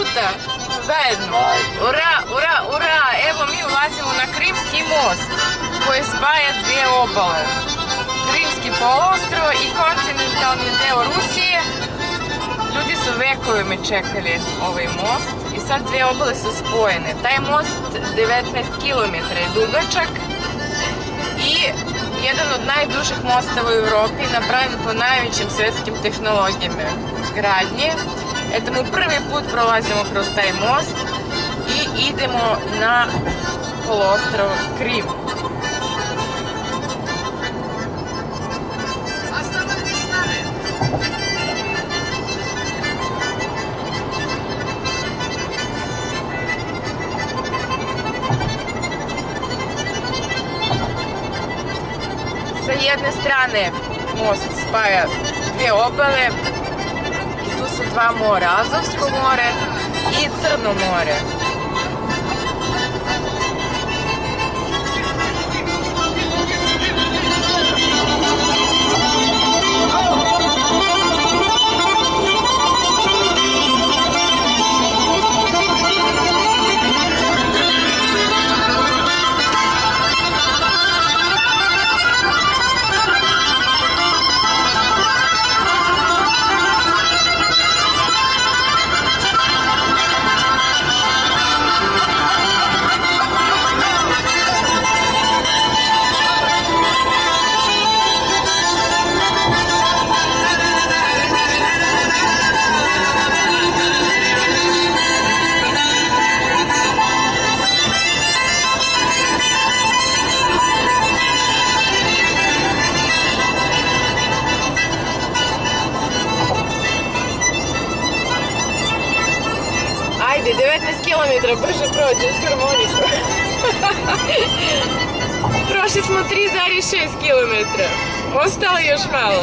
puta zajedno. Ura, ura, ura. Evo mi ulazimo na Krimski most koji spaja dvije obale. Krimski poluostrvo i kontinentalni deo Rusije. Ljudi su vekovima čekali ovaj most i sad dvije obale su spojene. Taj most 19 km je dugačak i jedan od najdužih mostova u Europi, napravljen po najvećim svjetskim tehnologijama gradnje. Eto, mi prvi put prolazimo kroz taj most i idemo na poluostrvo Krim. Sa jedne strane most spaja dvije obale i tu su dva mora, Azovsko more i Crno more. Ajde, 19 km brže prođe s harmonikom. Prošli smo 3,6 km. Ostalo još malo.